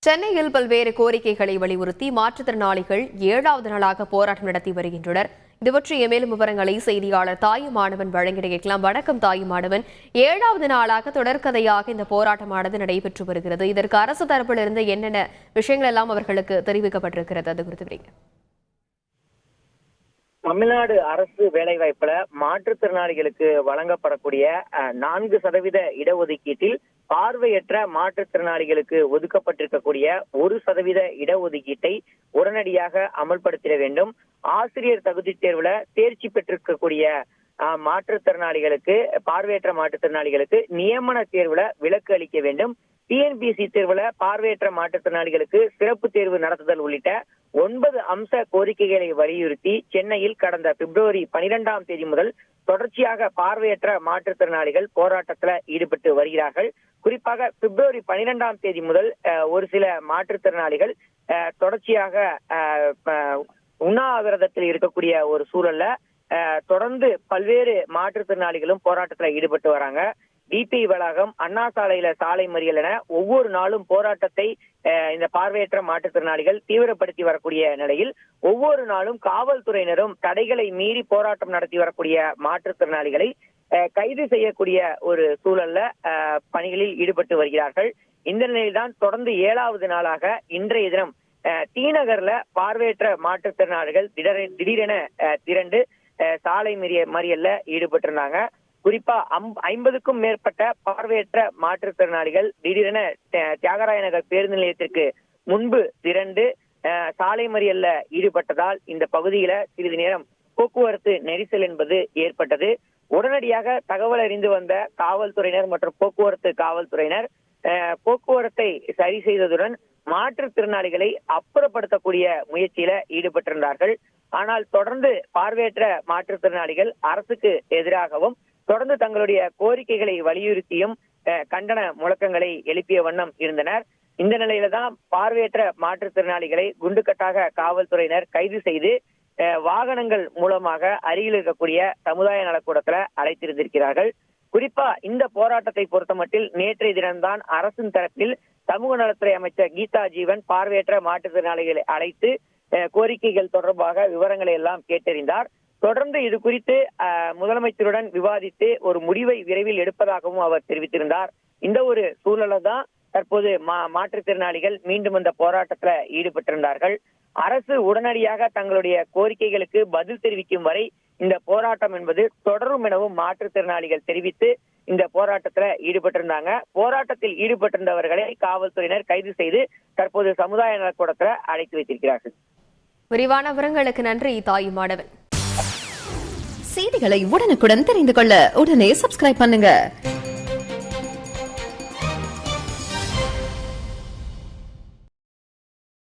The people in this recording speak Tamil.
சென்னையில் பல்வேறு கோரிக்கைகளை வலியுறுத்தி மாற்றுத்திறனாளிகள் 7வது நாளாக போராட்டம் நடத்தி வருகின்றனர். இது பற்றிய மேலும் விவரங்களை செய்தியாளர் தாயுமானவன் வழங்கிட கேட்கலாம். வணக்கம் தாயுமானவன். 7வது நாளாக தொடர்கதையாக இந்த போராட்டமானது நடைபெற்று வருகிறது. இதற்கு அரசு தரப்பிலிருந்து என்னென்ன விஷயங்கள் எல்லாம் அவர்களுக்கு தெரிவிக்கப்பட்டிருக்கிறது, அது குறித்து தமிழ்நாடு அரசு வேலைவாய்ப்புல மாற்றுத்திறனாளிகளுக்கு வழங்கப்படக்கூடிய 4% இடஒதுக்கீட்டில் பார்வையற்ற மாற்றுத்திறனாளிகளுக்கு ஒதுக்கப்பட்டிருக்கக்கூடிய 1% இடஒதுக்கீட்டை உடனடியாக அமல்படுத்திட வேண்டும். ஆசிரியர் தகுதி தேர்வுல தேர்ச்சி பெற்றிருக்கக்கூடிய மாற்றுத்திறனாளிகளுக்கு, பார்வையற்ற மாற்றுத்திறனாளிகளுக்கு நியமன தேர்வுல விலக்கு அளிக்க வேண்டும். டிஎன்பிஎஸ்சி தேர்வுல பார்வையற்ற மாற்றுத்திறனாளிகளுக்கு சிறப்பு தேர்வு நடத்துதல் உள்ளிட்ட 9 அம்ச கோரிக்கைகளை வலியுறுத்தி சென்னையில் கடந்த பிப்ரவரி 12ஆம் தேதி முதல் தொடர்ச்சியாக பார்வையற்ற மாற்றுத்திறனாளிகள் போராட்டத்தில் ஈடுபட்டு வருகிறார்கள். குறிப்பாக பிப்ரவரி 12ஆம் தேதி முதல் ஒரு சில மாற்றுத்திறனாளிகள் தொடர்ச்சியாக உண்ணாவிரதத்தில் இருக்கக்கூடிய ஒரு சூழல்ல தொடர்ந்து பல்வேறு மாற்றுத்திறனாளிகளும் போராட்டத்தில் ஈடுபட்டு வராங்க. டிபி வளாகம், அண்ணா சாலையில சாலை மறியல் என ஒவ்வொரு நாளும் போராட்டத்தை இந்த பார்வையற்ற மாற்றுத்திறனாளிகள் தீவிரப்படுத்தி வரக்கூடிய நிலையில் ஒவ்வொரு நாளும் காவல்துறையினரும் தடைகளை மீறி போராட்டம் நடத்தி வரக்கூடிய மாற்றுத்திறனாளிகளை கைது செய்யக்கூடிய ஒரு சூழல்ல பணிகளில் ஈடுபட்டு வருகிறார்கள். இந்த நிலையில்தான் தொடர்ந்து 7வது நாளாக இன்றைய தினம் டி நகர்ல பார்வையற்ற மாற்றுத்திறனாளிகள் திடீரென திரண்டு சாலை மறியல்ல ஈடுபட்டிருந்தாங்க. குறிப்பா 50க்கும் மேற்பட்ட பார்வையற்ற மாற்றுத்திறனாளிகள் திடீரென தியாகராய நகர் பேருந்து நிலையத்திற்கு முன்பு திரண்டு சாலை மறியல்ல ஈடுபட்டதால் இந்த பகுதியில சிறிது நேரம் போக்குவரத்து நெரிசல் என்பது ஏற்பட்டது. உடனடியாக தகவல் அறிந்து வந்த காவல்துறையினர் மற்றும் போக்குவரத்து காவல்துறையினர் போக்குவரத்தை சரி செய்ததுடன் மாற்றுத்திறனாளிகளை அப்புறப்படுத்தக்கூடிய முயற்சியில ஈடுபட்டிருந்தார்கள். ஆனால் தொடர்ந்து பார்வையற்ற மாற்றுத்திறனாளிகள் அரசுக்கு எதிராகவும் தொடர்ந்து தங்களுடைய கோரிக்கைகளை வலியுறுத்தியும் கண்டன முழக்கங்களை எழுப்பிய வண்ணம் இருந்தனர். இந்த நிலையில தான் பார்வையற்ற மாற்றுத்திறனாளிகளை குண்டுக்கட்டாக காவல்துறையினர் கைது செய்து வாகனங்கள் மூலமாக அருகில் இருக்கக்கூடிய சமுதாய நலக்கூடத்துல அழைத்திருந்திருக்கிறார்கள். குறிப்பா இந்த போராட்டத்தை பொறுத்தமட்டில் நேற்றைய தினம்தான் அரசின் தரப்பில் சமூக நலத்துறை அமைச்சர் கீதா ஜீவன் பார்வையற்ற மாற்றுத்திறனாளிகளை அழைத்து கோரிக்கைகள் தொடர்பாக விவரங்களை எல்லாம் கேட்டறிந்தார். தொடர்ந்து இது குறித்து முதலமைச்சருடன் விவாதித்து ஒரு முடிவை விரைவில் எடுப்பதாகவும் அவர் தெரிவித்திருந்தார். இந்த ஒரு சூழலை தான் தற்போது மாற்றுத்திறனாளிகள் மீண்டும் இந்த போராட்டத்துல ஈடுபட்டிருந்தார்கள். அரசு உடனடியாக தங்களுடைய கோரிக்கைகளுக்கு பதில் தெரிவிக்கும் வரை இந்த போராட்டம் என்பது தொடரும் எனவும் மாற்றுத்திறனாளிகள் தெரிவித்து இந்த போராட்டத்துல ஈடுபட்டிருந்தாங்க. போராட்டத்தில் ஈடுபட்டிருந்தவர்களை காவல்துறையினர் கைது செய்து தற்போது சமுதாய நலக்கூடத்துல அழைத்து வைத்திருக்கிறார்கள். விரிவான விவரங்களுக்கு நன்றி தாயுமானவன். செய்திகளை உடனுக்குடன் தெரிந்து கொள்ள உடனே சப்ஸ்கிரைப் பண்ணுங்க.